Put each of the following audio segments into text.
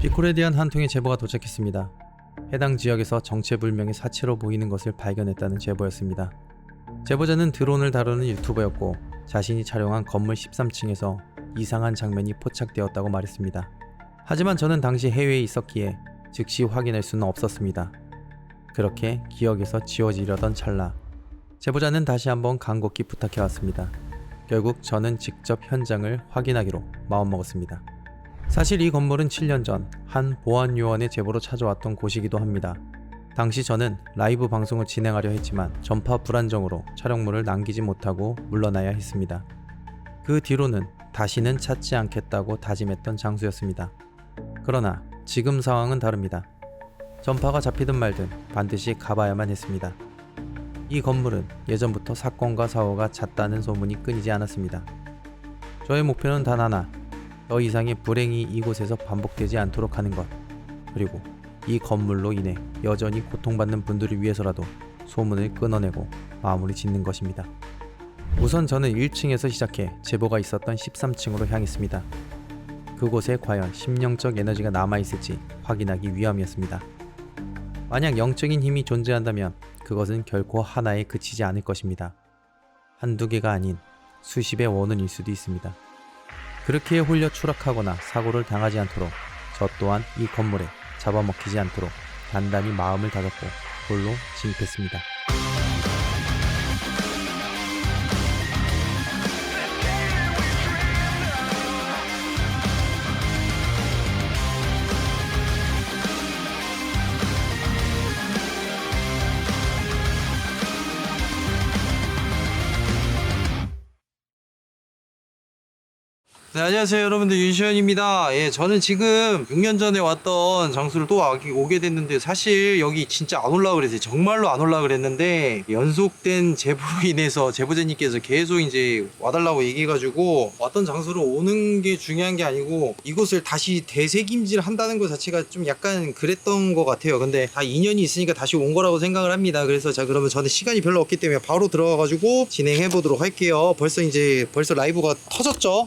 리콜에 대한 한 통의 제보가 도착했습니다. 해당 지역에서 정체불명의 사체로 보이는 것을 발견했다는 제보였습니다. 제보자는 드론을 다루는 유튜버였고 자신이 촬영한 건물 13층에서 이상한 장면이 포착되었다고 말했습니다. 하지만 저는 당시 해외에 있었기에 즉시 확인할 수는 없었습니다. 그렇게 기억에서 지워지려던 찰나 제보자는 다시 한번 간곡히 부탁해왔습니다. 결국 저는 직접 현장을 확인하기로 마음먹었습니다. 사실 이 건물은 7년 전 한 보안요원의 제보로 찾아왔던 곳이기도 합니다. 당시 저는 라이브 방송을 진행하려 했지만 전파 불안정으로 촬영물을 남기지 못하고 물러나야 했습니다. 그 뒤로는 다시는 찾지 않겠다고 다짐했던 장소였습니다. 그러나 지금 상황은 다릅니다. 전파가 잡히든 말든 반드시 가봐야만 했습니다. 이 건물은 예전부터 사건과 사고가 잦다는 소문이 끊이지 않았습니다. 저의 목표는 단 하나, 더 이상의 불행이 이곳에서 반복되지 않도록 하는 것, 그리고 이 건물로 인해 여전히 고통받는 분들을 위해서라도 소문을 끊어내고 마무리 짓는 것입니다. 우선 저는 1층에서 시작해 제보가 있었던 13층으로 향했습니다. 그곳에 과연 심령적 에너지가 남아있을지 확인하기 위함이었습니다. 만약 영적인 힘이 존재한다면 그것은 결코 하나에 그치지 않을 것입니다. 한두 개가 아닌 수십의 원혼일 수도 있습니다. 그렇게 홀려 추락하거나 사고를 당하지 않도록 저 또한 이 건물에 잡아먹히지 않도록 단단히 마음을 다잡고 돌로 진입했습니다. 네, 안녕하세요 여러분들, 윤시현입니다. 예, 저는 지금 6년 전에 왔던 장소를 또 오게 됐는데, 사실 여기 진짜 안 올라가 그랬어요. 정말로 안 올라가 그랬는데 연속된 제보로 인해서 제보자님께서 계속 이제 와달라고 얘기해가지고 왔던 장소로 오는 게 중요한 게 아니고 이곳을 다시 되새김질 한다는 것 자체가 좀 약간 그랬던 것 같아요. 근데 다 인연이 있으니까 다시 온 거라고 생각을 합니다. 그래서 자, 그러면 저는 시간이 별로 없기 때문에 바로 들어가가지고 진행해 보도록 할게요. 벌써 라이브가 터졌죠?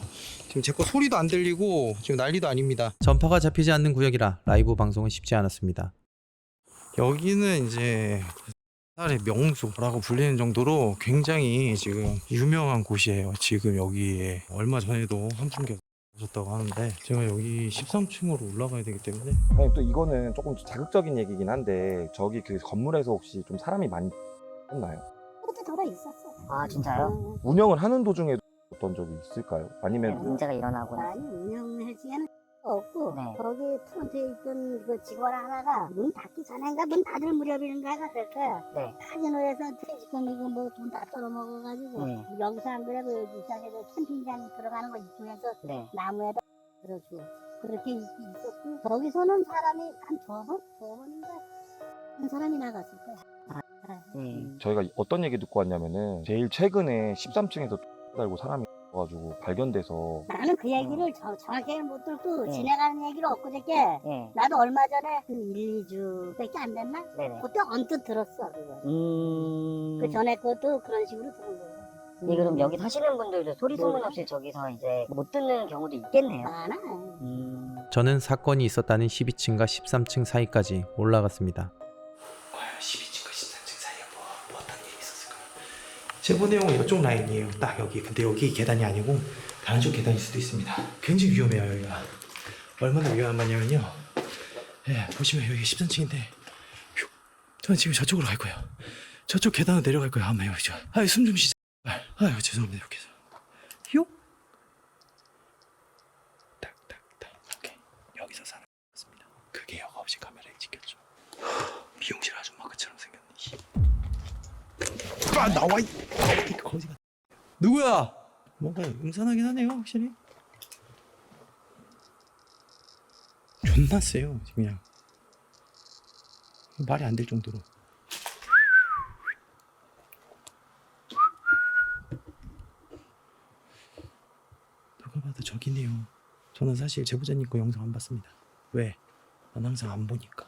지금 제 거 소리도 안 들리고 지금 난리도 아닙니다. 전파가 잡히지 않는 구역이라 라이브 방송은 쉽지 않았습니다. 여기는 이제 살의 명소라고 불리는 정도로 굉장히 지금 유명한 곳이에요. 지금 여기에 얼마 전에도 한 분께서 오셨다고 하는데, 제가 여기 13층으로 올라가야 되기 때문에. 아니, 또 이거는 조금 자극적인 얘기긴 한데 저기 그 건물에서 혹시 좀 사람이 많이 있나요? 그것도 저도 있었어. 아, 진짜요? 운영을 하는 도중에 어떤 적이 있을까요? 아니면 문제가 일어나거나. 아니, 운영할 시간은 없고, 네. 거기 프론트에 있던 그 직원 하나가 문 닫기 전에인가 문 닫을 무렵인가가 됐어요. 네. 카지노에서 퇴직금이고 뭐 돈 다 털어먹어가지고 네. 여기서 안 그래도 여기 시작해서 캠핑장 들어가는 거 이쪽에서 네. 나무에다 들어주고 그렇게 있었고, 거기서는 사람이 한 두 번인가 한 사람이 나갔을 거야. 네. 저희가 어떤 얘기 듣고 왔냐면은 제일 최근에 13층에서 달고 사람이 가지고 발견돼서 나는 그 얘기를 정확하게 못 듣고 네. 지나가는 얘기를 엊그저께 네. 나도 얼마 전에 그 1, 2주밖에 안 됐나? 네네. 그때 언뜻 들었어 그거. 그 전에 것도 그런 식으로 들은 거예요. 네, 그럼 여기 사시는 분들도 소리 소문 없이 저기서 이제 못 듣는 경우도 있겠네요. 많아. 저는 사건이 있었다는 12층과 13층 사이까지 올라갔습니다. 12층과 13층 사이에 뭐 어떤 일이 있었을까요? 제보 내용은 이쪽 라인이에요. 딱 여기. 근데 여기 계단이 아니고 다른 쪽 계단일 수도 있습니다. 굉장히 위험해요 여기가. 얼마나 위험하냐면요, 예, 보시면 여기 13층인데 저는 지금 저쪽으로 갈 거예요. 저쪽 계단으로 내려갈 거예요. 아마 여기죠. 숨 좀 쉬자. 아유, 죄송합니다. 이렇게 해서 요 딱딱딱. 오케이, 여기서 사람 봤습니다. 그게 여과 없이 카메라에 찍혔죠. 미용실 아줌마 그처럼 생겼니? 나와 이 거지 같. 누구야? 뭔가 음산하긴 하네요, 확실히. 존나 세요, 그냥 말이 안 될 정도로. 누가 봐도 저기네요. 저는 사실 제보자님 거 영상 안 봤습니다. 왜? 난 항상 안 보니까.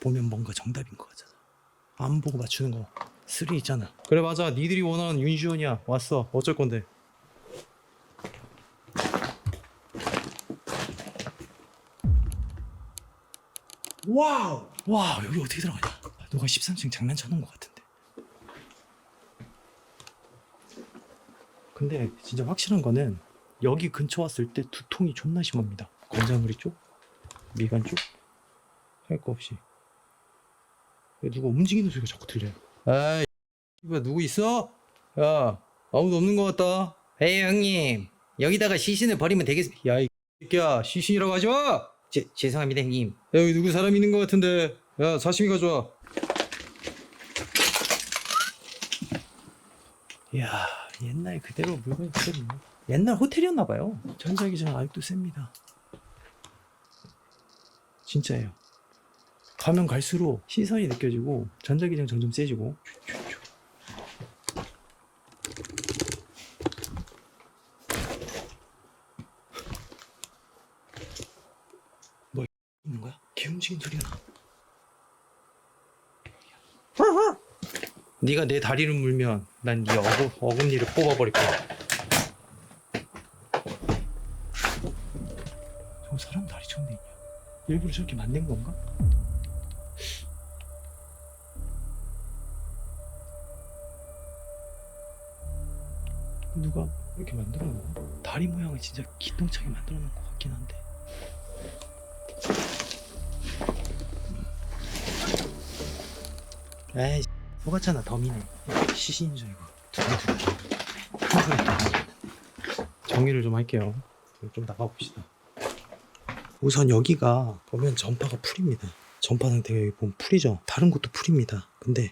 보면 뭔가 정답인 것 같잖아. 안 보고 맞추는 거 스릴 있잖아. 그래, 맞아. 니들이 원하는 윤시원이야. 왔어. 어쩔 건데. 와우! 와, 여기 어떻게 들어가냐? 누가 13층 장난쳐 놓은 것 같은데. 근데 진짜 확실한 거는 여기 근처 왔을 때 두통이 존나 심합니다. 건자물이 쪽, 미간 쪽, 할 거 없이. 왜 누가 움직이는 소리가 자꾸 들려요. 아이, 이거 누구 있어? 야, 아무도 없는 것 같다. 에이, 형님. 여기다가 시신을 버리면 되겠습니다. 야, 이 새끼야, 시신이라고 하지 마! 죄송합니다, 형님. 야, 여기 누구 사람 있는 것 같은데. 야, 사시미 가져와. 이야, 옛날 그대로 물건이 그대로 있네. 옛날 호텔이었나봐요. 전자기장 아직도 셉니다. 진짜예요. 가면 갈수록 시선이 느껴지고 전자기장 점점 세지고. 뭐 있는 거야? 개 움직이는 소리가 나. 네가 내 다리를 물면 난 네 어금니를 뽑아버릴 거야. 저 사람 다리 처음 있냐? 일부러 저렇게 만든 건가? 누가 이렇게 만들어 놓은 거야? 다리 모양을 진짜 기똥차게 만들어 놓은 것 같긴 한데. 에이, 속았잖아. 덤이네. 시신인 줄 알고. 정리를 좀 할게요. 좀 나가봅시다. 우선 여기가 보면 전파가 풀입니다. 전파 상태가 여기 보면 풀이죠. 다른 곳도 풀입니다. 근데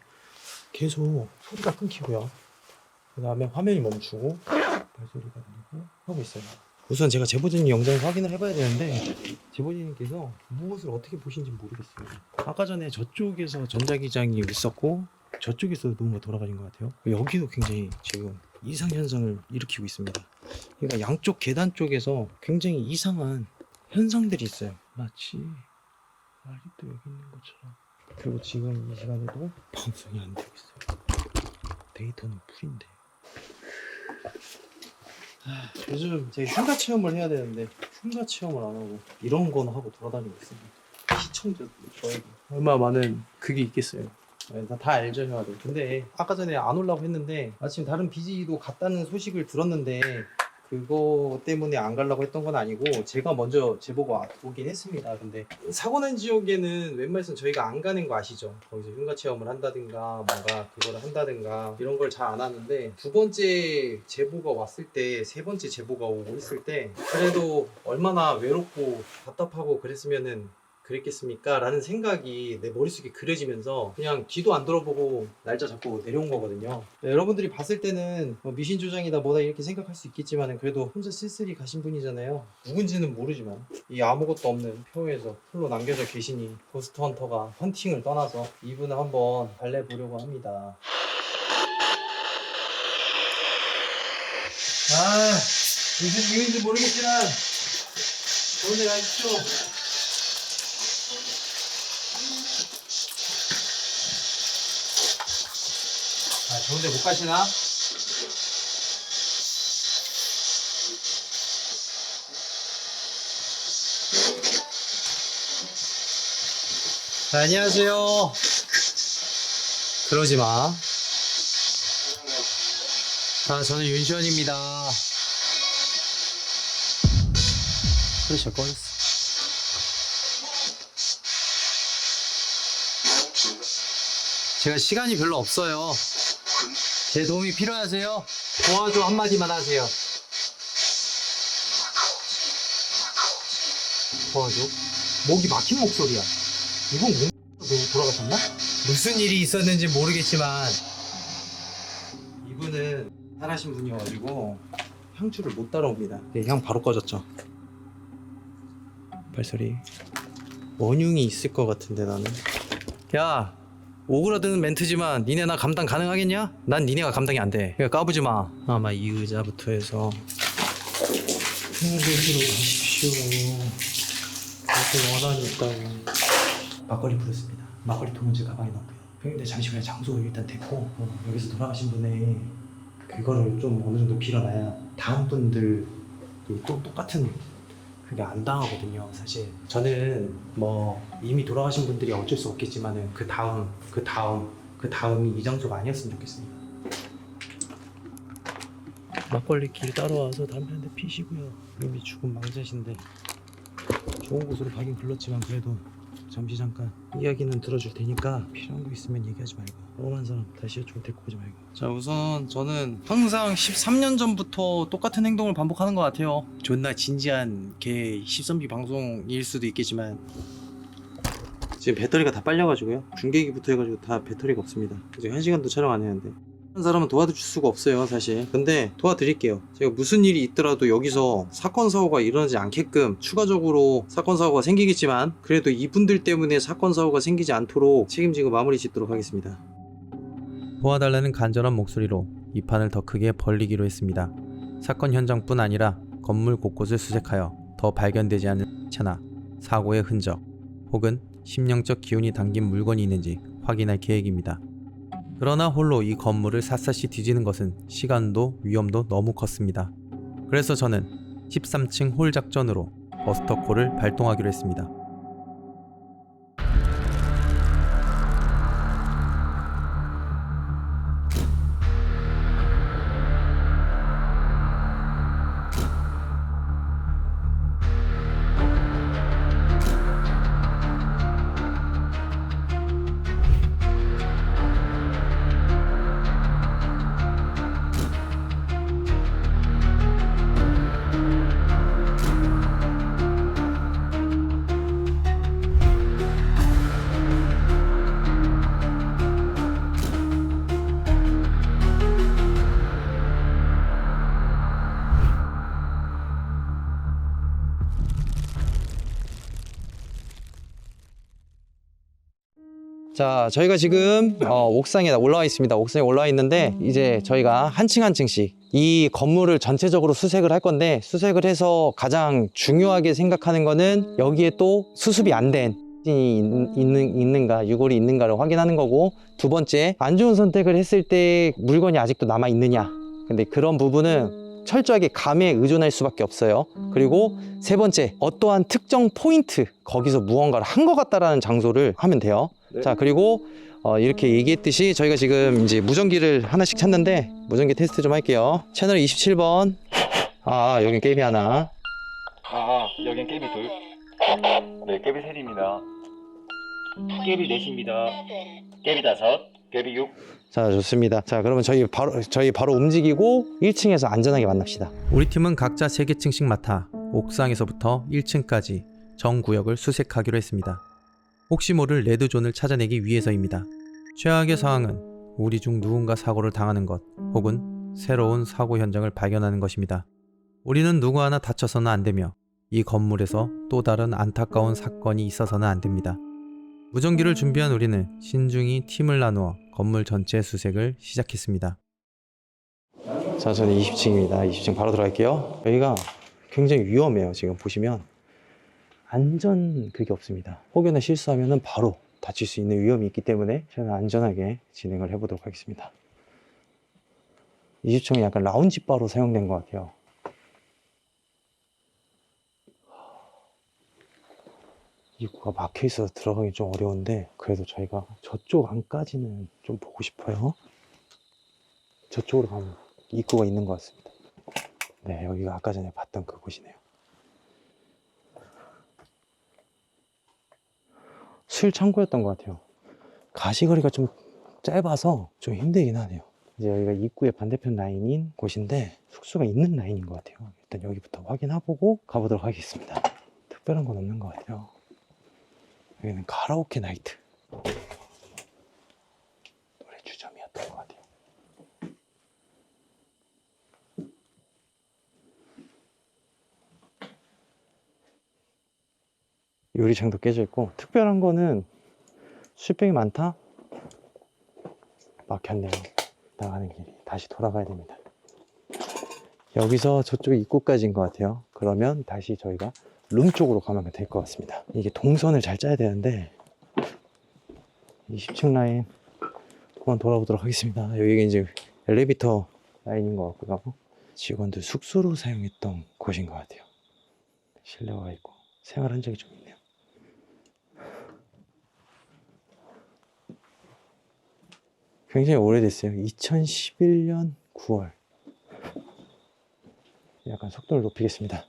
계속 소리가 끊기고요. 그 다음에 화면이 멈추고 발소리가 들리고 하고 있어요. 우선 제가 제보자님 영상을 확인을 해봐야 되는데 제보자님께서 무엇을 어떻게 보신지 모르겠어요. 아까 전에 저쪽에서 전자기장이 있었고 저쪽에서 뭔가 돌아가신 것 같아요. 여기도 굉장히 지금 이상 현상을 일으키고 있습니다. 그러니까 양쪽 계단 쪽에서 굉장히 이상한 현상들이 있어요. 마치 말이 또 여기 있는 것처럼. 그리고 지금 이 시간에도 방송이 안 되고 있어요. 데이터는 풀인데. 요즘 제가 흉가 체험을 해야 되는데 흉가 체험을 안 하고 이런 거나 하고 돌아다니고 있습니다. 시청자들 저에게 얼마나 많은 그게 있겠어요. 다 알죠, 형아들. 근데 아까 전에 안 오려고 했는데 마침 다른 BG도 갔다는 소식을 들었는데 그거 때문에 안 가려고 했던 건 아니고 제가 먼저 제보가 오긴 했습니다. 근데 사고 난 지역에는 웬만해서 저희가 안 가는 거 아시죠? 거기서 흉가 체험을 한다든가 뭔가 그거를 한다든가 이런 걸 잘 안 하는데 두 번째 제보가 왔을 때 세 번째 제보가 오고 했을 때 그래도 얼마나 외롭고 답답하고 그랬으면은 그랬겠습니까? 라는 생각이 내 머릿속에 그려지면서 그냥 뒤도 안 돌아보고 날짜 잡고 내려온 거거든요. 네, 여러분들이 봤을 때는 뭐 미신조장이다 뭐다 이렇게 생각할 수 있겠지만 그래도 혼자 쓸쓸히 가신 분이잖아요. 누군지는 모르지만 이 아무것도 없는 표에서 홀로 남겨져 계시니 고스트 헌터가 헌팅을 떠나서 이분을 한번 달래보려고 합니다. 무슨 이유인지 모르겠지만 좋은 데 가십시오. 좋은데 못 가시나? 안녕하세요. 그러지 마. 저는 윤시원입니다. 그래, 꺼졌어. 제가 시간이 별로 없어요. 제 도움이 필요하세요? 도와줘 한마디만 하세요. 도와줘? 목이 막힌 목소리야. 이건 왜 돌아가셨나? 무슨 일이 있었는지 모르겠지만 이분은 살아신 분이어가지고 향주를 못 따라옵니다. 향 바로 꺼졌죠. 발소리. 원흉이 있을 것 같은데 나는. 야, 오그라드는 멘트지만 니네 나 감당 가능하겠냐? 난 니네가 감당이 안 돼. 그러니까 까부지 마. 아마 이 의자부터 해서 곳으로 가십시오. 그렇게 원한이 있다고. 막걸리 부르습니다. 막걸리 통은 제 가방에 넣고요. 근데 잠시만요. 장소 일단 됐고 여기서 돌아가신 분의 그거를 좀 어느 정도 빌어놔야 다음 분들도 또 똑같은 그게 안 당하거든요. 사실 저는 뭐 이미 돌아가신 분들이 어쩔 수 없겠지만은 그 다음이 이 장소가 아니었으면 좋겠습니다. 막걸리 길 따라와서 담배 한 대 피시고요. 이미 죽은 망자신데 좋은 곳으로 가긴 불렀지만 그래도 잠시 잠깐 이야기는 들어줄 테니까 필요한 거 있으면 얘기하지 말고 억울한 사람 다시 이쪽으로 데리고 오지 말고. 자, 우선 저는 항상 13년 전부터 똑같은 행동을 반복하는 것 같아요. 존나 진지한 개 시선비 방송일 수도 있겠지만 지금 배터리가 다 빨려가지고요. 중계기부터 해가지고 다 배터리가 없습니다. 지금 1시간도 촬영 안 했는데 한 사람은 도와줄 수가 없어요, 사실. 근데 도와드릴게요. 제가 무슨 일이 있더라도 여기서 사건 사고가 일어나지 않게끔 추가적으로 사건 사고가 생기겠지만 그래도 이분들 때문에 사건 사고가 생기지 않도록 책임지고 마무리 짓도록 하겠습니다. 도와달라는 간절한 목소리로 이 판을 더 크게 벌리기로 했습니다. 사건 현장뿐 아니라 건물 곳곳을 수색하여 더 발견되지 않은 차나 사고의 흔적 혹은 심령적 기운이 담긴 물건이 있는지 확인할 계획입니다. 그러나 홀로 이 건물을 샅샅이 뒤지는 것은 시간도 위험도 너무 컸습니다. 그래서 저는 13층 홀 작전으로 버스터콜을 발동하기로 했습니다. 자, 저희가 지금 옥상에 올라와 있습니다. 옥상에 올라와 있는데 이제 저희가 한 층 한 층씩 이 건물을 전체적으로 수색을 할 건데, 수색을 해서 가장 중요하게 생각하는 거는 여기에 또 수습이 안 된 있는가, 유골이 있는가를 확인하는 거고, 두 번째, 안 좋은 선택을 했을 때 물건이 아직도 남아 있느냐. 근데 그런 부분은 철저하게 감에 의존할 수밖에 없어요. 그리고 세 번째, 어떠한 특정 포인트, 거기서 무언가를 한 것 같다라는 장소를 하면 돼요. 자, 그리고 이렇게 얘기했듯이 저희가 지금 이제 무전기를 하나씩 찾는데 무전기 테스트 좀 할게요. 채널 27번. 여긴 깨비 하나. 여긴 깨비 둘. 네, 깨비 셋입니다. 깨비 넷입니다. 깨비 다섯. 깨비 6. 자, 좋습니다. 자, 그러면 저희 바로 움직이고 1층에서 안전하게 만납시다. 우리 팀은 각자 3개층씩 맡아 옥상에서부터 1층까지 전 구역을 수색하기로 했습니다. 혹시 모를 레드존을 찾아내기 위해서입니다. 최악의 상황은 우리 중 누군가 사고를 당하는 것 혹은 새로운 사고 현장을 발견하는 것입니다. 우리는 누구 하나 다쳐서는 안 되며 이 건물에서 또 다른 안타까운 사건이 있어서는 안 됩니다. 무전기를 준비한 우리는 신중히 팀을 나누어 건물 전체 수색을 시작했습니다. 자, 저는 20층입니다. 20층 바로 들어갈게요. 여기가 굉장히 위험해요. 지금 보시면 안전 그게 없습니다. 혹여나 실수하면 바로 다칠 수 있는 위험이 있기 때문에 저는 안전하게 진행을 해보도록 하겠습니다. 20층은 약간 라운지 바로 사용된 것 같아요. 입구가 막혀 있어서 들어가기 좀 어려운데 그래도 저희가 저쪽 안까지는 좀 보고 싶어요. 저쪽으로 가면 입구가 있는 것 같습니다. 네, 여기가 아까 전에 봤던 그곳이네요. 술 창고였던 것 같아요. 가시거리가 좀 짧아서 좀 힘들긴 하네요. 이제 여기가 입구의 반대편 라인인 곳인데 숙소가 있는 라인인 것 같아요. 일단 여기부터 확인해보고 가보도록 하겠습니다. 특별한 건 없는 것 같아요. 여기는 카라오케 나이트 노래 주점이었던 것 같아요. 유리창도 깨져 있고, 특별한 거는 술병이 많다? 막혔네요. 나가는 길이 다시 돌아가야 됩니다. 여기서 저쪽 입구까지인 것 같아요. 그러면 다시 저희가 룸 쪽으로 가면 될 것 같습니다. 이게 동선을 잘 짜야 되는데 20층 라인 그만 돌아보도록 하겠습니다. 여기가 이제 엘리베이터 라인인 것 같고요. 직원들 숙소로 사용했던 곳인 것 같아요. 실내화가 있고 생활한 적이 좀 있네요. 굉장히 오래됐어요. 2011년 9월. 약간 속도를 높이겠습니다.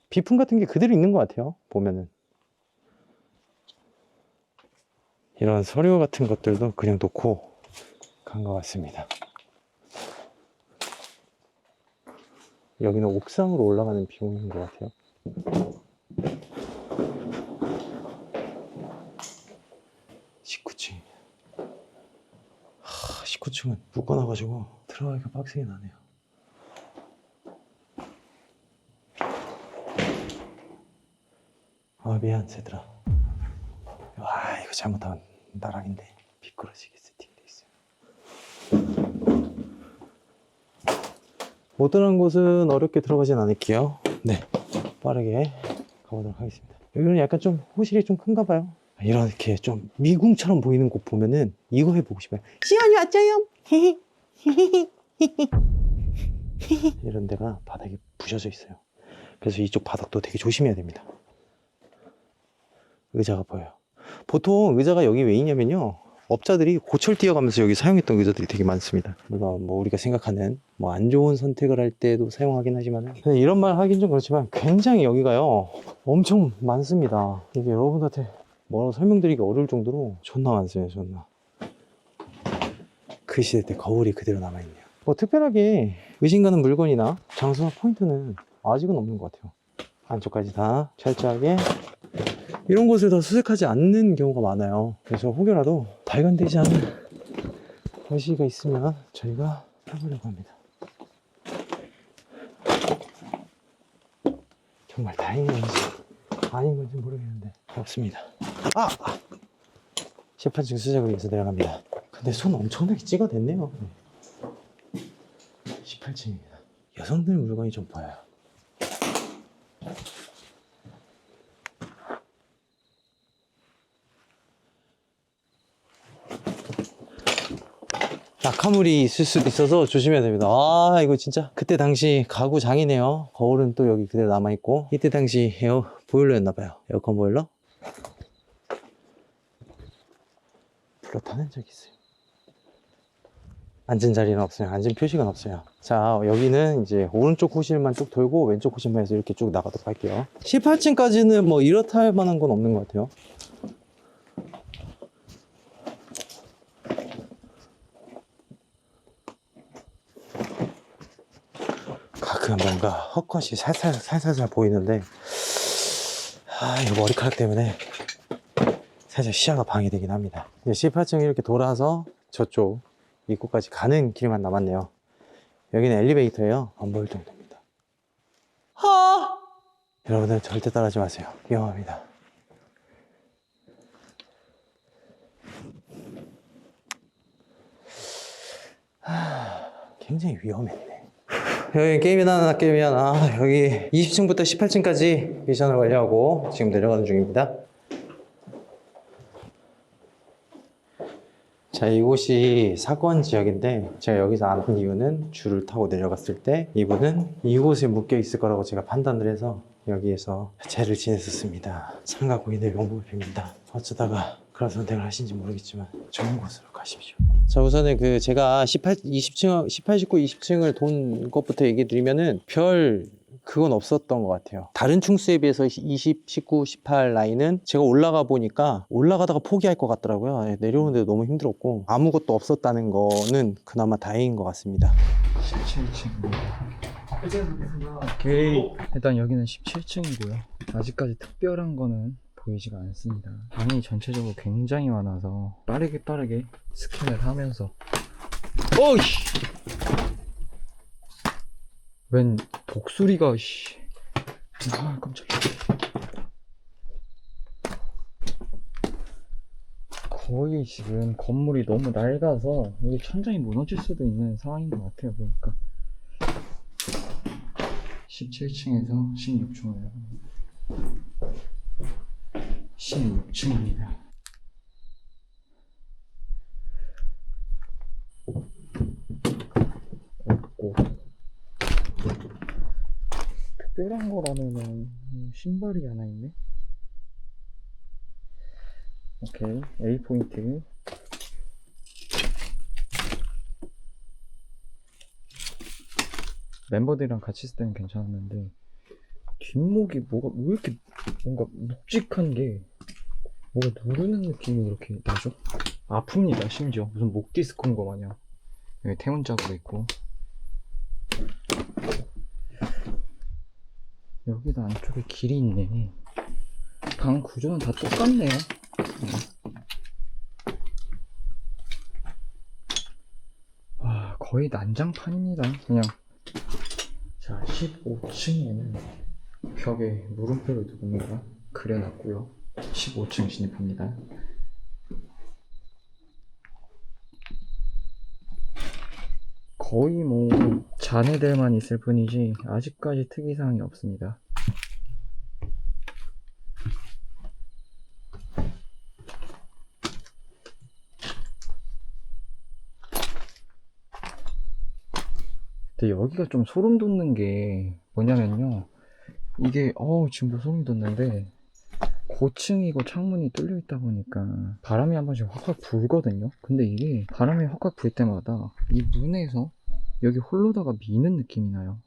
비품 같은 게 그대로 있는 것 같아요. 보면은 이런 서류 같은 것들도 그냥 놓고 간 것 같습니다. 여기는 옥상으로 올라가는 비용인 것 같아요. 19층. 19층은 묶어놔가지고 들어가기가 빡세게 나네요. 아, 미안, 새들아. 와, 이거 잘못하면 나락인데 미끄러지게 세팅돼 있어요. 못 들어간 곳은 어렵게 들어가진 않을게요. 네, 빠르게 가보도록 하겠습니다. 여기는 약간 좀 호실이 좀 큰가 봐요. 이렇게 좀 미궁처럼 보이는 곳 보면은 이거 해보고 싶어요. 시원이 왔죠요? 이런 데가 바닥이 부셔져 있어요. 그래서 이쪽 바닥도 되게 조심해야 됩니다. 의자가 보여요. 보통 의자가 여기 왜 있냐면요, 업자들이 고철 뛰어가면서 여기 사용했던 의자들이 되게 많습니다. 물론 뭐 우리가 생각하는 뭐 안 좋은 선택을 할 때도 사용하긴 하지만, 이런 말 하긴 좀 그렇지만 굉장히 여기가요 엄청 많습니다. 이게 여러분한테 뭐라고 설명드리기 어려울 정도로 존나 많습니다. 존나. 그 시대 때 거울이 그대로 남아있네요. 뭐 특별하게 의심가는 물건이나 장소나 포인트는 아직은 없는 것 같아요. 안쪽까지 다 철저하게 이런 곳을 다 수색하지 않는 경우가 많아요. 그래서 혹여라도 발견되지 않은 거시기가 있으면 저희가 해보려고 합니다. 정말 다행인 건지 아닌 건지 모르겠는데 없습니다. 18층 수색을 위해서 내려갑니다. 근데 손 엄청나게 찍어댔네요. 18층입니다. 여성들 물건이 좀 보여요. 낙하물이 있을 수도 있어서 조심해야 됩니다. 아, 이거 진짜 그때 당시 가구 장이네요. 거울은 또 여기 그대로 남아있고, 이때 당시 보일러였나봐요. 에어컨 보일러? 불러 타는 적이 있어요. 앉은 자리는 없어요. 앉은 표식은 없어요. 자, 여기는 이제 오른쪽 호실만 쭉 돌고 왼쪽 호실만 해서 이렇게 쭉 나가도록 할게요. 18층까지는 뭐 이렇다 할 만한 건 없는 것 같아요. 가끔 뭔가 헛것이 살살 보이는데, 이거 머리카락 때문에 살짝 시야가 방해되긴 합니다. 18층 이렇게 돌아서 저쪽 입구까지 가는 길만 남았네요. 여기는 엘리베이터예요. 안 보일 정도입니다. 여러분들 절대 따라하지 마세요. 위험합니다. 굉장히 위험했네. 여기 게임이 하나. 여기 20층부터 18층까지 미션을 완료하고 지금 내려가는 중입니다. 자, 이곳이 사건 지역인데, 제가 여기서 아는 이유는 줄을 타고 내려갔을 때 이분은 이곳에 묶여 있을 거라고 제가 판단을 해서 여기에서 죄를 지냈었습니다. 삼가 고인의 명복을 빕니다. 어쩌다가 그런 선택을 하신지 모르겠지만 좋은 곳으로 가십시오. 자, 우선은 제가 18, 19, 20층을 돈 것부터 얘기 드리면은 그건 없었던 것 같아요. 다른 층수에 비해서 20, 19, 18 라인은 제가 올라가 보니까 올라가다가 포기할 것 같더라고요. 내려오는데도 너무 힘들었고 아무것도 없었다는 거는 그나마 다행인 것 같습니다. 17층. 오케이. 일단 여기는 17층이고요. 아직까지 특별한 거는 보이지가 않습니다. 방이 전체적으로 굉장히 많아서 빠르게 스캔을 하면서 어이씨! 웬 독수리가 깜짝이야. 거의 지금 건물이 너무 낡아서 여기 천장이 무너질 수도 있는 상황인 것 같아요. 보니까 17층에서 16층으로 16층입니다. 특별한 거라면은 신발이 하나 있네. 오케이, A 포인트. 멤버들이랑 같이 있을 때는 괜찮았는데 뒷목이 뭐가 왜 이렇게 뭔가 묵직한 게 뭐가 누르는 느낌이 이렇게 나죠? 아픕니다. 심지어 무슨 목 디스크인 거 마냥. 여기 태운 자국도 있고, 여기도 안쪽에 길이 있네. 방 구조는 다 똑같네요. 와, 거의 난장판입니다. 그냥. 자, 15층에는 벽에 물음표를 두고 뭔가 그려놨고요. 15층 진입합니다. 거의 뭐 잔해들만 있을 뿐이지 아직까지 특이사항이 없습니다. 근데 여기가 좀 소름 돋는 게 뭐냐면요, 이게 지금도 소름이 돋는데 고층이고 창문이 뚫려 있다 보니까 바람이 한 번씩 확확 불거든요. 근데 이게 바람이 확확 불 때마다 이 문에서 여기 홀로다가 미는 느낌이 나요.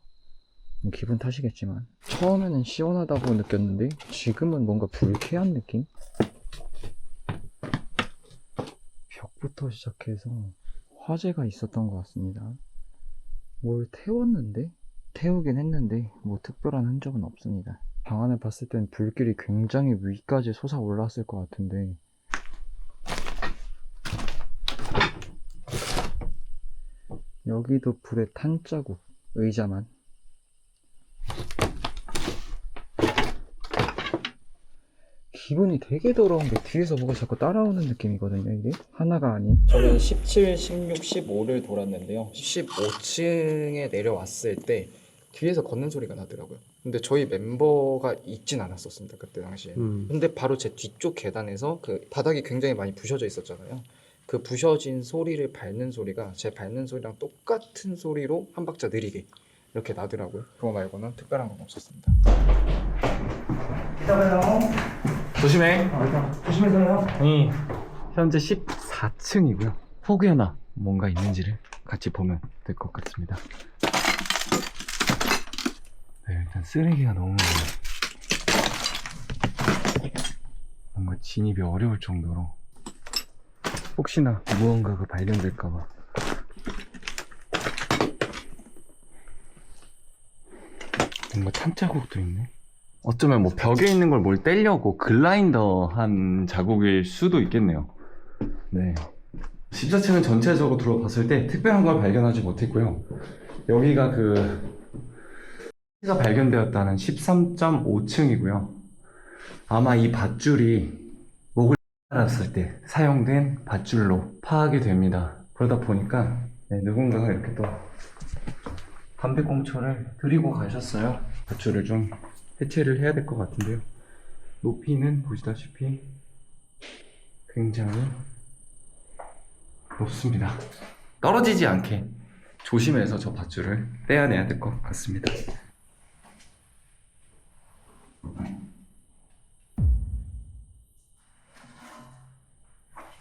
기분 탓이겠지만 처음에는 시원하다고 느꼈는데 지금은 뭔가 불쾌한 느낌? 벽부터 시작해서 화재가 있었던 것 같습니다. 뭘 태우긴 했는데 뭐 특별한 흔적은 없습니다. 방 안을 봤을 땐 불길이 굉장히 위까지 솟아올랐을 것 같은데 여기도 불에 탄 자국, 의자만. 기분이 되게 더러운 게 뒤에서 뭐가 자꾸 따라오는 느낌이거든요. 이게 하나가 아닌. 저는 17, 16, 15를 돌았는데요, 15층에 내려왔을 때 뒤에서 걷는 소리가 나더라고요. 근데 저희 멤버가 있진 않았었습니다, 그때 당시에. 근데 바로 제 뒤쪽 계단에서 그 바닥이 굉장히 많이 부셔져 있었잖아요. 그 부셔진 소리를 밟는 소리가 제 밟는 소리랑 똑같은 소리로 한 박자 느리게 이렇게 나더라고요. 그거 말고는 특별한 건 없었습니다. 기다려요. 조심해. 조심해서요. 현재 14층이고요. 혹여나 뭔가 있는지를 같이 보면 될 것 같습니다. 네, 일단 쓰레기가 너무 많아요. 뭔가 진입이 어려울 정도로, 혹시나 무언가가 발견될까봐. 뭔가 탄 자국도 있네. 어쩌면 뭐 벽에 있는 걸 뭘 떼려고 글라인더 한 자국일 수도 있겠네요. 네. 14층은 전체적으로 들어봤을 때 특별한 걸 발견하지 못했고요. 여기가 가 발견되었다는 13.5층이고요. 아마 이 밧줄이 목을 알았을 때 사용된 밧줄로 파악이 됩니다. 그러다 보니까 누군가가 이렇게 또 담배꽁초를 들이고 가셨어요. 밧줄을 좀 해체를 해야 될 것 같은데요. 높이는 보시다시피 굉장히 높습니다. 떨어지지 않게 조심해서 저 밧줄을 떼어내야 될 것 같습니다.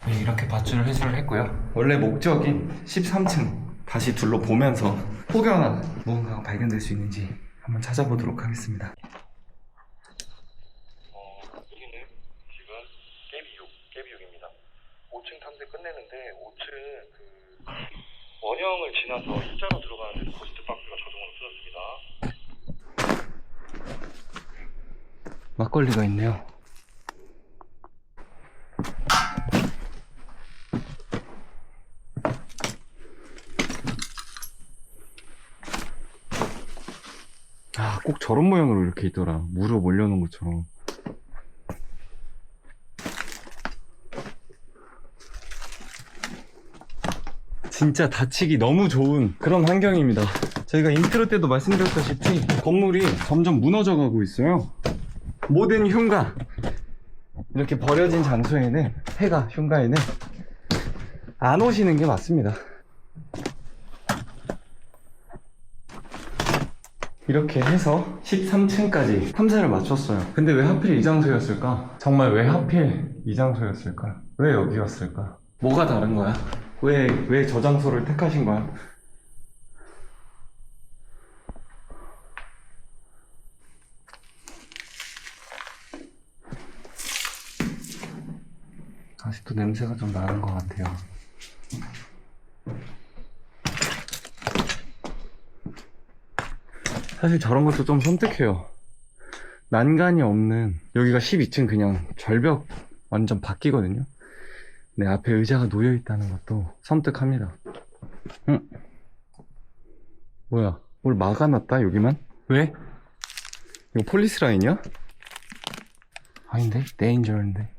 네, 이렇게 밧줄을 회수를 했고요. 원래 목적인 13층 다시 둘러보면서 혹여나 무언가가 발견될 수 있는지 한번 찾아보도록 하겠습니다. 여기는 지금 깨비육입니다. 5층 탐색 끝내는데 5층 원형을 지나서 일자로 들어가는데 코스트 박스가 자동으로 틀어집니다. 막걸리가 있네요. 아, 꼭 저런 모양으로 이렇게 있더라. 무릎 올려놓은 것처럼. 진짜 다치기 너무 좋은 그런 환경입니다. 저희가 인트로 때도 말씀드렸다시피 건물이 점점 무너져 가고 있어요. 모든 흉가, 이렇게 버려진 장소에는, 흉가에는 안 오시는 게 맞습니다. 이렇게 해서 13층까지 탐사를 마쳤어요. 근데 왜 하필 이 장소였을까? 정말 왜 하필 이 장소였을까? 왜 여기였을까? 뭐가 다른 거야? 왜 저 장소를 택하신 거야? 아직도 냄새가 좀 나는 것 같아요. 사실 저런 것도 좀 섬뜩해요. 난간이 없는, 여기가 12층 그냥 절벽 완전 바뀌거든요. 내 앞에 의자가 놓여있다는 것도 섬뜩합니다. 응? 뭐야, 뭘 막아놨다 여기만? 왜? 이거 폴리스 라인이야? 아닌데? 데인저인데.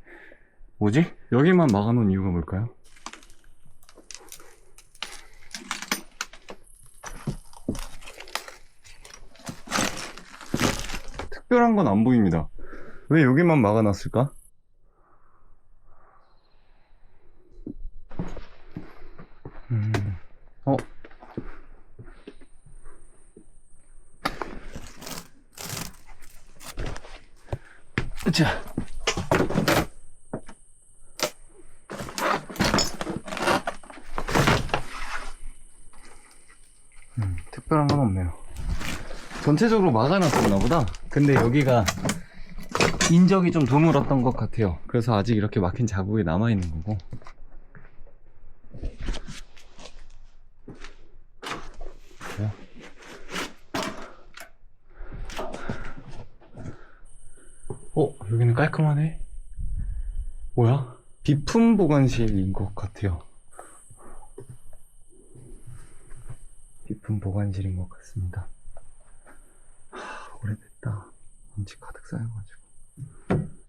뭐지? 여기만 막아놓은 이유가 뭘까요? 특별한 건 안 보입니다. 왜 여기만 막아놨을까? 어? 자. 특별한 건 없네요. 전체적으로 막아놨었나 보다. 근데 여기가 인적이 좀 드물었던 것 같아요. 그래서 아직 이렇게 막힌 자국이 남아있는 거고. 그래요? 여기는 깔끔하네. 뭐야? 비품 보관실인 것 같아요. 비품 보관실인 것 같습니다. 오래됐다. 먼지 가득 쌓여가지고.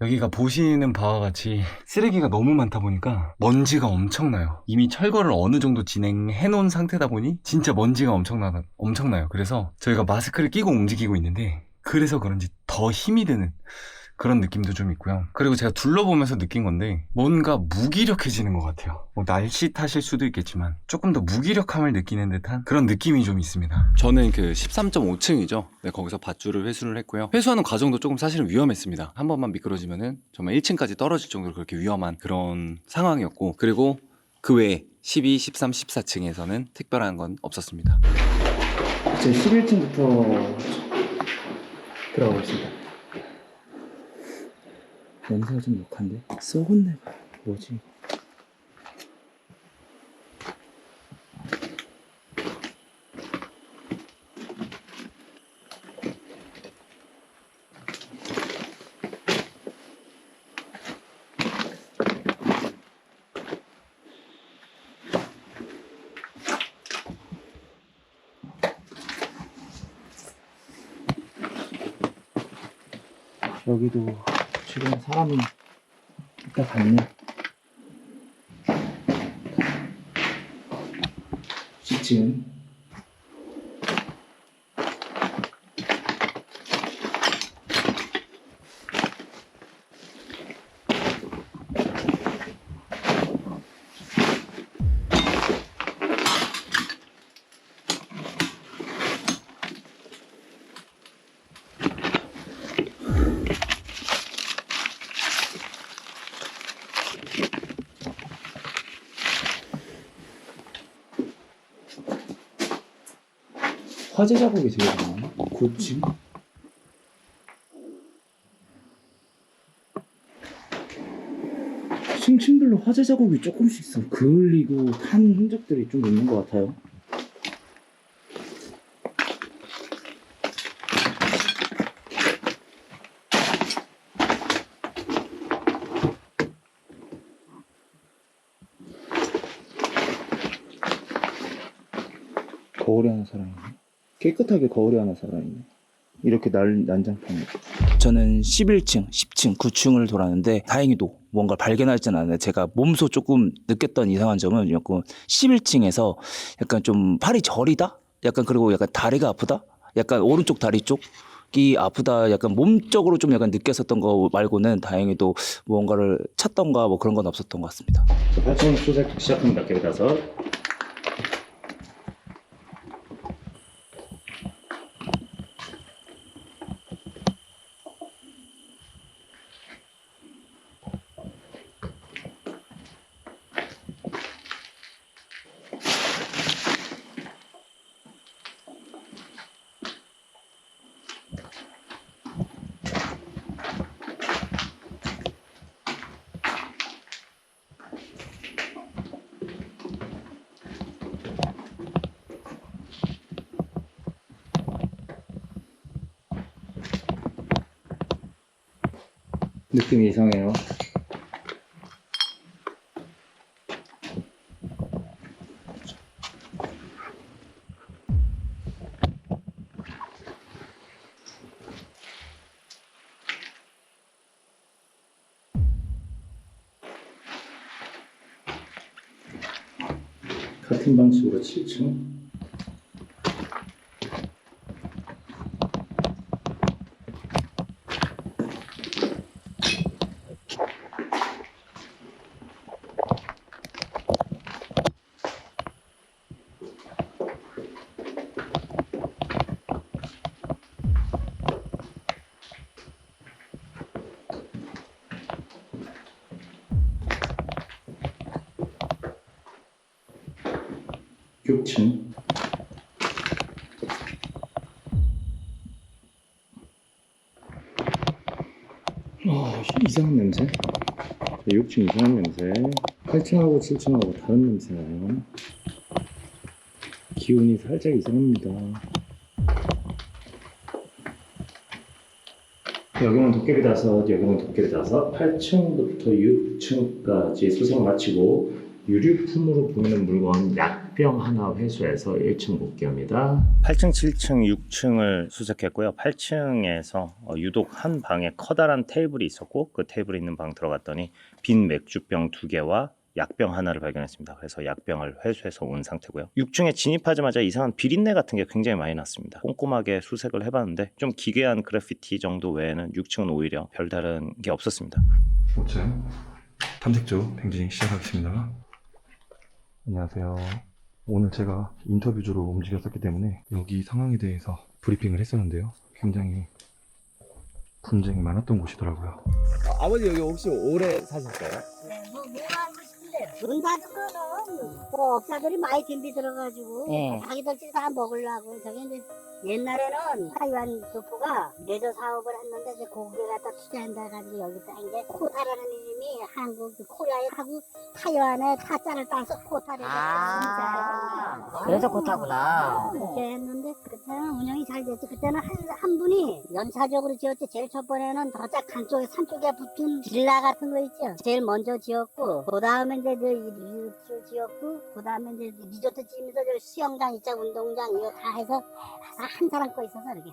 여기가 보시는 바와 같이 쓰레기가 너무 많다 보니까 먼지가 엄청나요. 이미 철거를 어느 정도 진행해 놓은 상태다 보니 진짜 먼지가 엄청나요. 그래서 저희가 마스크를 끼고 움직이고 있는데 그래서 그런지 더 힘이 드는 그런 느낌도 좀 있고요. 그리고 제가 둘러보면서 느낀 건데 뭔가 무기력해지는 것 같아요. 뭐 날씨 탓일 수도 있겠지만 조금 더 무기력함을 느끼는 듯한 그런 느낌이 좀 있습니다. 저는 그 13.5층이죠. 네, 거기서 밧줄을 회수를 했고요. 회수하는 과정도 조금 사실은 위험했습니다. 한 번만 미끄러지면은 정말 1층까지 떨어질 정도로 그렇게 위험한 그런 상황이었고, 그리고 그 외에 12, 13, 14층에서는 특별한 건 없었습니다. 제 11층부터 들어가겠습니다. 냄새가 좀 역한데? 썩은 내가 뭐지? 여기도 지금 사람이 이따 갔네. 10층. 화재 자국이 되게 많아. 9층. 층층별로 화재 자국이 조금씩 있어. 그을리고 탄 흔적들이 좀 있는 것 같아요. 거울이 하나 살아있네. 깨끗하게 거울이 하나 살아있네. 이렇게 난장판이. 저는 11층, 10층, 9층을 돌았는데 다행히도 뭔가 발견하지는 않아요. 제가 몸소 조금 느꼈던 이상한 점은 약간 11층에서 약간 좀 팔이 저리다? 약간 그리고 약간 다리가 아프다? 약간 오른쪽 다리 쪽이 아프다. 약간 몸적으로 좀 약간 느꼈었던 거 말고는 다행히도 뭔가를 찾던가 뭐 그런 건 없었던 것 같습니다. 발전 수색 시작합니다. 개다섯. 느낌이 이상해요. 같은 방식으로 7층. 육층 이상한 냄새. 6층 이상한 냄새. 8층하고 7층하고 다른 냄새나요. 기운이 살짝 이상합니다. 여기는 도깨비 다섯, 여기는 도깨비 다섯. 8층부터 6층까지 수색 마치고 유류품으로 보이는 물건 약병 하나 회수해서 1층 복귀합니다. 8층, 7층, 6층을 수색했고요. 8층에서 유독 한 방에 커다란 테이블이 있었고 그 테이블에 있는 방 들어갔더니 빈 맥주병 2개와 약병 하나를 발견했습니다. 그래서 약병을 회수해서 온 상태고요. 6층에 진입하자마자 이상한 비린내 같은 게 굉장히 많이 났습니다. 꼼꼼하게 수색을 해봤는데 좀 기괴한 그래피티 정도 외에는 6층은 오히려 별다른 게 없었습니다. 5층 탐색조 뱅징 시작하겠습니다. 안녕하세요. 오늘 제가 인터뷰주로 움직였었기 때문에 여기 상황에 대해서 브리핑을 했었는데요. 굉장히 분쟁이 많았던 곳이더라고요. 아버지 여기 혹시 오래 사셨어요? 네, 뭐 하고 싶은데요? 돈 받은 거는 뭐 업자들이 많이 덤비 들어가지고 네. 자기들끼리 다 먹으려고. 저기 이제 옛날에는 타이완 교포가 레저 사업을 했는데 이제 거기에 갖다 투자한다 가지고 여기다 이제 코타라는 이름이 한국 그 코리아에 하고 타이완에 타자를 따서 코타를 그래서 코타구나. 그렇게 했는데 그때는 운영이 잘 됐지. 그때는 한 분이 연차적으로 지었지. 제일 첫 번에는 저짝 한쪽에 산쪽에 붙은 빌라 같은 거 있죠. 제일 먼저 지었고 그 다음에 이제 리조트 지었고 그 다음에 이제 리조트 지으면서 저 수영장 있죠. 운동장 이거 다 해서 한 사람 거 있어서 이렇게.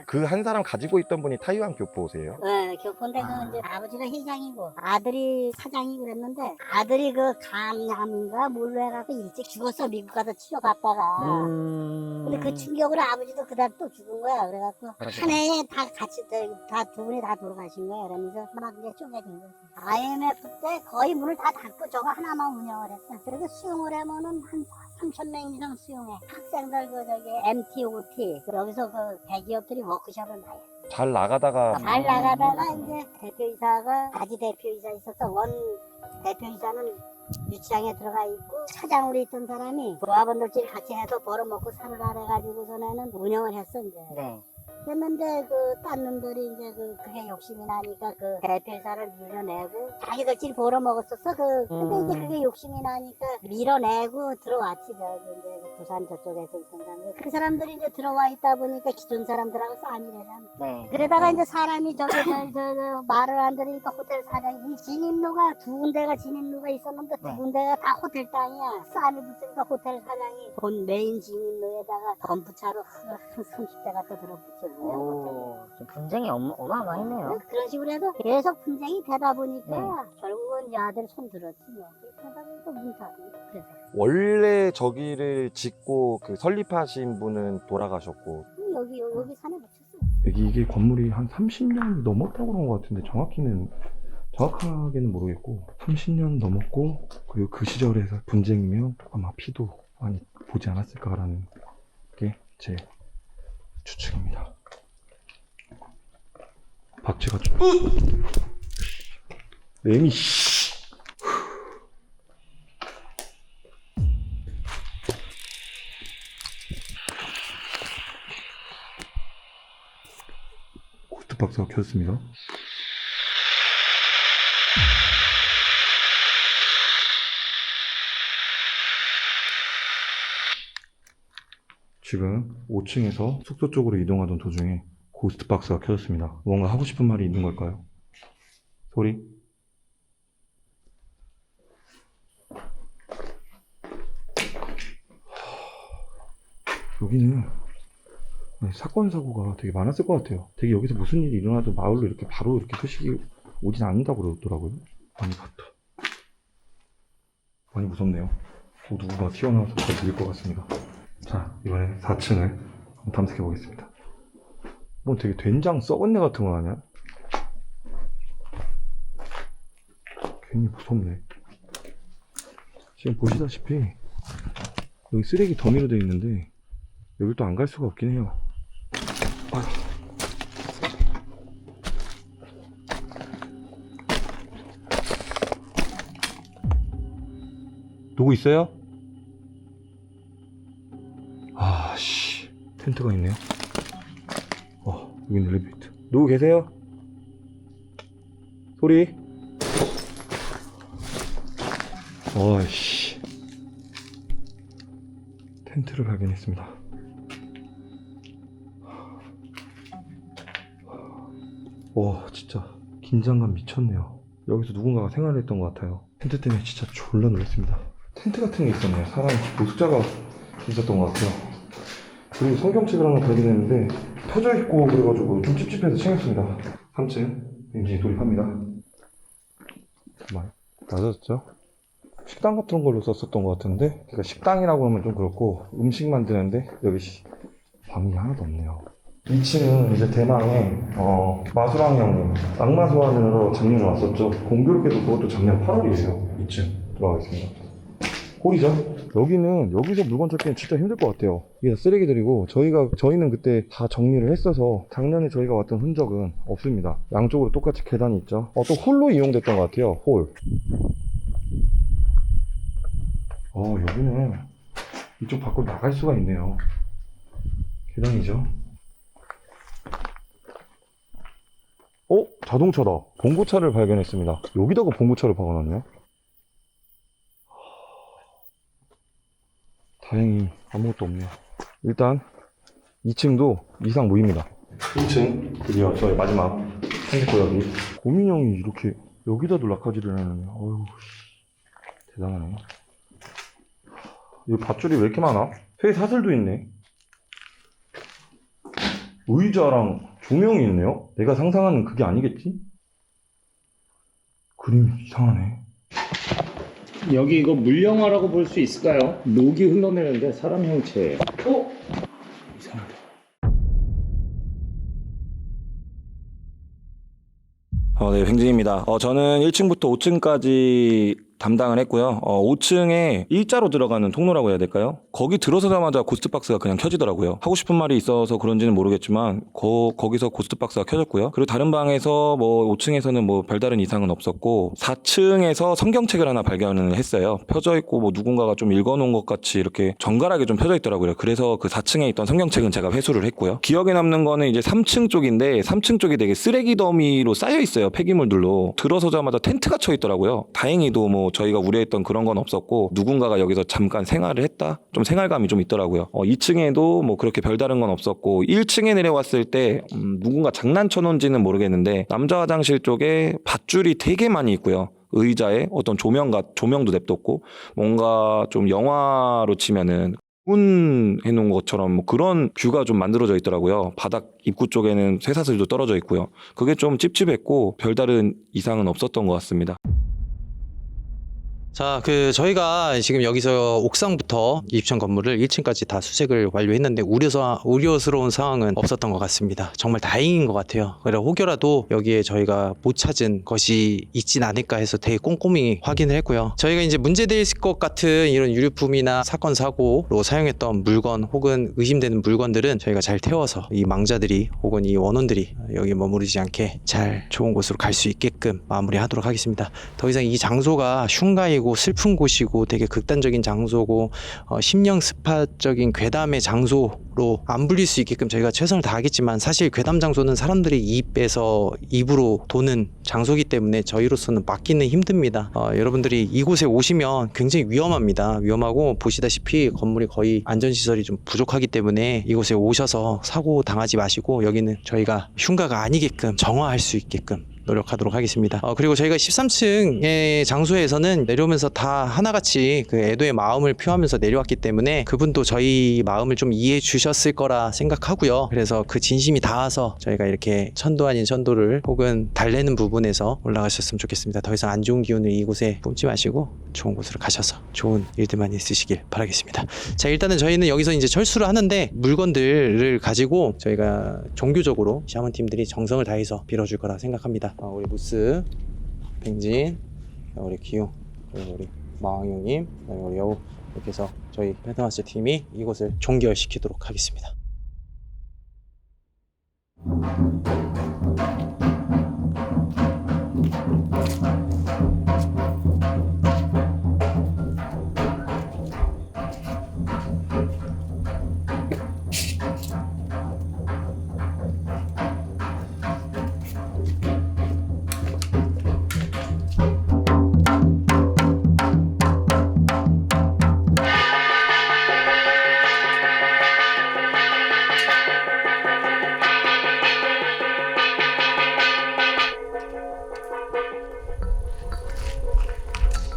그 한 사람 가지고 있던 분이 타이완 교포세요? 네, 교포인데 그 이제 아버지가 회장이고 아들이 사장이고 그랬는데 아들이 그 감염인가 뭘로 해갖고 일찍 죽었어. 미국 가서 치료받다가. 근데 그 충격으로 아버지도 그날 또 죽은 거야. 그래갖고 한 해에 다 같이 다 두 분이 다 돌아가신 거야. 그러면서 막 이제 쪼개진 거지. IMF 때 거의 문을 다 닫고 저거 하나만 운영을 했어. 그래서 수용을 하면은 한 3,000명 이상 수용해. 학생들 그 저기 MTOT 여기서 그 대기업들이 워크숍을 많이 해. 잘 나가다가 잘 나가다가 이제 대표이사가 가지 대표이사 있어서 원 대표이사는 유치장에 들어가 있고 차장으로 있던 사람이 조합원들끼리 같이 해서 벌어먹고 살으라 그래가지고서는 운영을 했어 이제. 네. 했는데 그 딴 놈들이 이제 그게 욕심이 나니까 그 대표이사를 밀어내고 자기들끼리 벌어먹었었어. 근데 이제 그게 욕심이 나니까 밀어내고 들어왔지. 저기 이제 그 부산 저쪽에서 있던 사람들. 그 사람들이 이제 들어와 있다 보니까 기존 사람들하고 싸움이 되잖아. 네. 그러다가 이제 사람이 저기 저 말을 안 들으니까 호텔 사장이 이 진입로가 두 군데가 진입로가 있었는데 두 군데가 다 호텔 땅이야. 싸움이 붙으니까 호텔 사장이 본 메인 진입로에다가 덤프차로 한 30대가 또 들어붙였네. 오, 좀 분쟁이 어마어마했네요. 그런 식으로 해서 계속 분쟁이 되다 보니까 결국은 이제 아들 손 들었지 뭐. 그렇게 하다 보니까 문 닫고 그래서. 원래 저기를 짓고 그 설립하신 분은 돌아가셨고 여기 산에 묻혔어. 이게 건물이 한 30년 넘었다고 그런 것 같은데 정확하게는 모르겠고 30년 넘었고 그리고 그 시절에서 분쟁이면 아마 피도 많이 보지 않았을까라는 게 제 추측입니다. 박쥐가 좀 매미 고스트박스가 켰습니다. 지금 5층에서 숙소 쪽으로 이동하던 도중에 고스트박스가 켜졌습니다. 뭔가 하고 싶은 말이 있는 걸까요? 소리. 여기는 사건 사고가 되게 많았을 것 같아요. 되게 여기서 무슨 일이 일어나도 마을로 이렇게 바로 이렇게 소식이 오진 않는다고 그러더라고요. 많이 봤다. 많이 무섭네요. 누구가 튀어나와서 저를 밀 것 같습니다. 자, 이번에 4층을 한번 탐색해 보겠습니다. 뭐 되게 된장 썩은 내 같은 거 아니야? 괜히 무섭네. 지금 보시다시피 여기 쓰레기 더미로 되어 있는데 여길 또 안 갈 수가 없긴 해요. 아. 누구 있어요? 아씨, 텐트가 있네요. 여긴 엘리베이터. 누구 계세요? 소리. 어이씨. 텐트를 발견했습니다. 와, 진짜 긴장감 미쳤네요. 여기서 누군가가 생활을 했던 것 같아요. 텐트 때문에 진짜 졸라 놀랐습니다. 텐트 같은 게 있었네요. 사람 노숙자가 있었던 것 같아요. 그리고 성경책을 하나 발견했는데 펴져 있고 그래가지고 좀 찝찝해서 챙겼습니다. 3층 엔진이 돌입합니다. 정말 낮아졌죠? 식당 같은 걸로 썼었던 것 같은데, 그러니까 식당이라고 하면 좀 그렇고 음식 만드는데 여기 방이 하나도 없네요. 2층은 이제 대망의 마수랑 형님 악마 소환으로 작년에 왔었죠. 공교롭게도 그것도 작년 8월이에요. 2층 들어가겠습니다. 홀이죠. 여기는 여기서 물건 찾기는 진짜 힘들 것 같아요. 이게 다 쓰레기들이고 저희는 그때 다 정리를 했어서 작년에 저희가 왔던 흔적은 없습니다. 양쪽으로 똑같이 계단이 있죠. 또 홀로 이용됐던 것 같아요. 홀. 여기는 이쪽 밖으로 나갈 수가 있네요. 계단이죠. 자동차다. 봉고차를 발견했습니다. 여기다가 봉고차를 박아놨네요. 다행히 아무것도 없네요. 일단 2층도 이상 무입니다. 1층 드디어 저의 마지막 생겼고요. 고민 형이 이렇게 여기다도 락카지를 해놨네요. 어휴, 대단하네. 이 밧줄이 왜 이렇게 많아? 쇠 사슬도 있네. 의자랑 조명이 있네요. 내가 상상하는 그게 아니겠지? 그림이 이상하네. 여기 이거 물영화라고 볼 수 있을까요? 녹이 흘러내리는데 사람 형체예요. 이상하다. 네, 횡진입니다. 저는 1층부터 5층까지 담당을 했고요. 5층에 일자로 들어가는 통로라고 해야 될까요? 거기 들어서자마자 고스트박스가 그냥 켜지더라고요. 하고 싶은 말이 있어서 그런지는 모르겠지만 거기서 고스트박스가 켜졌고요. 그리고 다른 방에서 5층에서는 별다른 이상은 없었고 4층에서 성경책을 하나 발견을 했어요. 펴져 있고 누군가가 좀 읽어놓은 것 같이 이렇게 정갈하게 좀 펴져 있더라고요. 그래서 그 4층에 있던 성경책은 제가 회수를 했고요. 기억에 남는 거는 이제 3층 쪽인데 3층 쪽이 되게 쓰레기 더미로 쌓여 있어요. 폐기물들로. 들어서자마자 텐트가 쳐 있더라고요. 다행히도 저희가 우려했던 그런 건 없었고 누군가가 여기서 잠깐 생활을 했다? 좀 생활감이 좀 있더라고요. 2층에도 그렇게 별다른 건 없었고 1층에 내려왔을 때 누군가 장난쳐 놓은지는 모르겠는데 남자 화장실 쪽에 밧줄이 되게 많이 있고요. 의자에 어떤 조명도 냅뒀고 뭔가 좀 영화로 치면은 해놓은 것처럼 그런 뷰가 좀 만들어져 있더라고요. 바닥 입구 쪽에는 쇠사슬도 떨어져 있고요. 그게 좀 찝찝했고 별다른 이상은 없었던 것 같습니다. 자, 저희가 지금 여기서 옥상부터 입천 건물을 1층까지 다 수색을 완료했는데 우려스러운 상황은 없었던 것 같습니다. 정말 다행인 것 같아요. 그래 혹여라도 여기에 저희가 못 찾은 것이 있진 않을까 해서 되게 꼼꼼히 확인을 했고요. 저희가 이제 문제될 것 같은 이런 유류품이나 사건 사고로 사용했던 물건 혹은 의심되는 물건들은 저희가 잘 태워서 이 망자들이 혹은 이 원혼들이 여기 머무르지 않게 잘 좋은 곳으로 갈 수 있게끔 마무리하도록 하겠습니다. 더 이상 이 장소가 흉가이고 슬픈 곳이고 되게 극단적인 장소고 심령 스팟적인 괴담의 장소로 안 불릴 수 있게끔 저희가 최선을 다하겠지만 사실 괴담 장소는 사람들이 입으로 도는 장소이기 때문에 저희로서는 맡기는 힘듭니다. 여러분들이 이곳에 오시면 굉장히 위험합니다. 위험하고 보시다시피 건물이 거의 안전시설이 좀 부족하기 때문에 이곳에 오셔서 사고 당하지 마시고 여기는 저희가 흉가가 아니게끔 정화할 수 있게끔 노력하도록 하겠습니다. 그리고 저희가 13층의 장소에서는 내려오면서 다 하나같이 그 애도의 마음을 표하면서 내려왔기 때문에 그분도 저희 마음을 좀 이해해 주셨을 거라 생각하고요. 그래서 그 진심이 닿아서 저희가 이렇게 천도 아닌 천도를 혹은 달래는 부분에서 올라가셨으면 좋겠습니다. 더 이상 안 좋은 기운을 이곳에 뿜지 마시고 좋은 곳으로 가셔서 좋은 일들만 있으시길 바라겠습니다. 자, 일단은 저희는 여기서 이제 철수를 하는데 물건들을 가지고 저희가 종교적으로 샤먼 팀들이 정성을 다해서 빌어줄 거라 생각합니다. 우리 무스, 뱅진, 우리 기용, 그리고 우리 마왕 형님, 그리고 우리 여우, 이렇게 해서 저희 펜트마스 팀이 이곳을 종결시키도록 하겠습니다.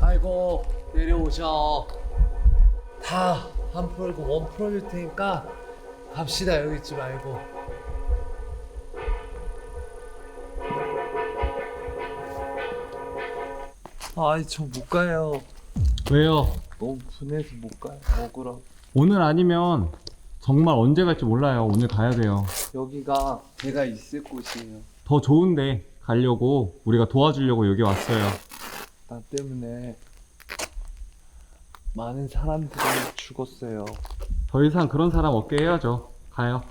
아이고 내려오셔. 다 한 풀고 원 풀어줄 테니까 갑시다. 여기 있지 말고. 아이 저 못 가요. 왜요? 너무 분해서 못 가요. 먹으러. 오늘 아니면 정말 언제 갈지 몰라요. 오늘 가야 돼요. 여기가 제가 있을 곳이에요. 더 좋은데 가려고 우리가 도와주려고 여기 왔어요. 나 때문에 많은 사람들이 죽었어요. 더 이상 그런 사람 없게 해야죠. 가요.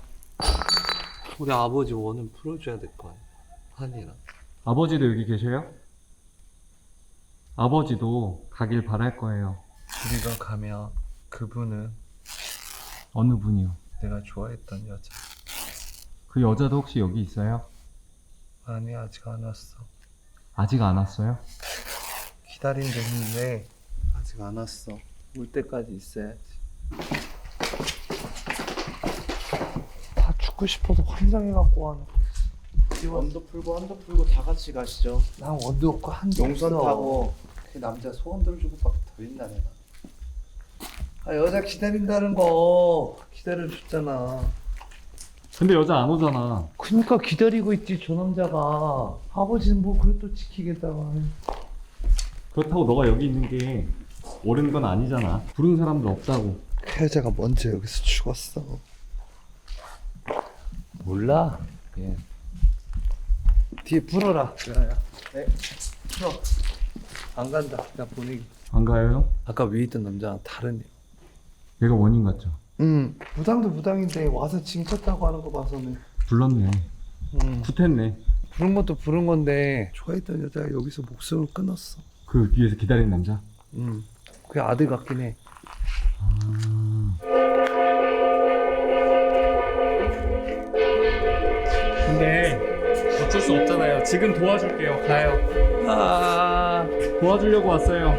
우리 아버지 원은 풀어줘야 될 거 아니야. 한이랑. 아버지도 여기 계셔요? 아버지도 가길 바랄 거예요. 우리가 가면 그분은 어느 분이요? 내가 좋아했던 여자. 그 여자도 혹시 여기 있어요? 아니 아직 안 왔어. 아직 안 왔어요? 기다린댔는데 아직 안 왔어. 올 때까지 있어야지. 다 죽고 싶어서 환장해갖고 와는. 원도 풀고 다 같이 가시죠. 난 원도 없고 한도 용선 없어. 타고 그 남자 소원 들어주고 밖에 더 있나 내가. 아 여자 기다린다는 거 기다려줬잖아. 근데 여자 안 오잖아. 그니까 기다리고 있지 저 남자가. 아버지는 뭐 그래도 지키겠다고 하네. 그렇다고 너가 여기 있는 게 옳은 건 아니잖아. 부른 사람도 없다고. 그 여자가 먼저 여기서 죽었어. 몰라. 예. 뒤에 불어라. 야야. 네. 풀어. 안 간다. 나 보내기. 안 가요? 아까 위에 있던 남자랑 다른 애. 얘가 원인 같죠? 무당도 무당인데 와서 징쳤다고 하는 거 봐서는. 불렀네. 굿했네. 부른 것도 부른 건데 좋아했던 여자가 여기서 목숨을 끊었어. 그 뒤에서 기다리는 남자? 그게 아들 같긴 해. 근데 어쩔 수 없잖아요. 지금 도와줄게요. 가요. 도와주려고 왔어요.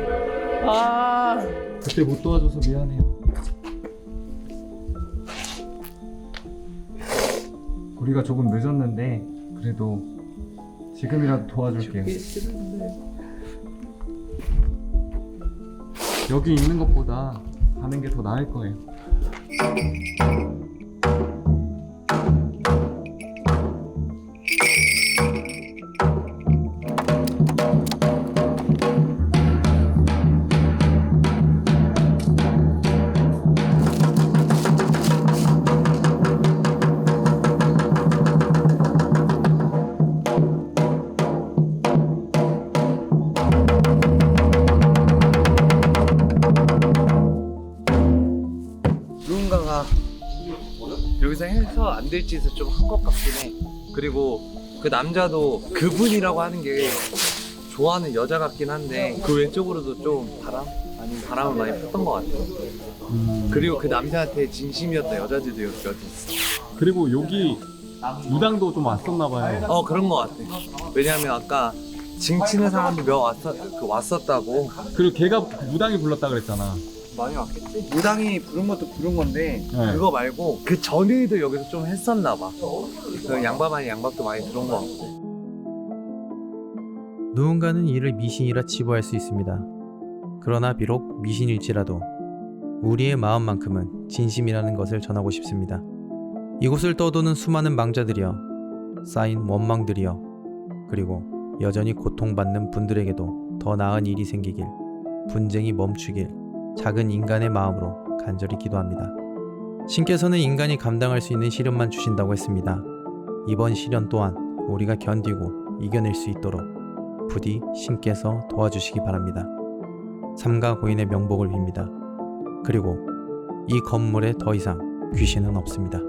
그때 못 도와줘서 미안해요. 우리가 조금 늦었는데 그래도 지금이라도 도와줄게요. 여기 있는 것보다 가는 게 더 나을 거예요. 누군가가 여기서 해서 안 될 짓을 좀 한 것 같긴 해. 그리고 그 남자도 그분이라고 하는 게 좋아하는 여자 같긴 한데 그 왼쪽으로도 좀 바람? 아니면 바람을 많이 폈던 것 같아. 그리고 그 남자한테 진심이었던 여자들도 여기 몇 있어. 그리고 여기 무당도 좀 왔었나 봐요. 그런 것 같아. 왜냐면 아까 징치는 사람도 몇 왔었다고. 그리고 걔가 무당이 불렀다 그랬잖아. 많이 왔겠지? 무당이 부른 것도 부른 건데 네. 그거 말고 그 전에도 여기서 좀 했었나 봐. 그 양밥 아닌 양밥도 많이 들어온 것 같고. 누군가는 이를 미신이라 치부할 수 있습니다. 그러나 비록 미신일지라도 우리의 마음만큼은 진심이라는 것을 전하고 싶습니다. 이곳을 떠도는 수많은 망자들이여, 쌓인 원망들이여, 그리고 여전히 고통받는 분들에게도 더 나은 일이 생기길, 분쟁이 멈추길 작은 인간의 마음으로 간절히 기도합니다. 신께서는 인간이 감당할 수 있는 시련만 주신다고 했습니다. 이번 시련 또한 우리가 견디고 이겨낼 수 있도록 부디 신께서 도와주시기 바랍니다. 삼가 고인의 명복을 빕니다. 그리고 이 건물에 더 이상 귀신은 없습니다.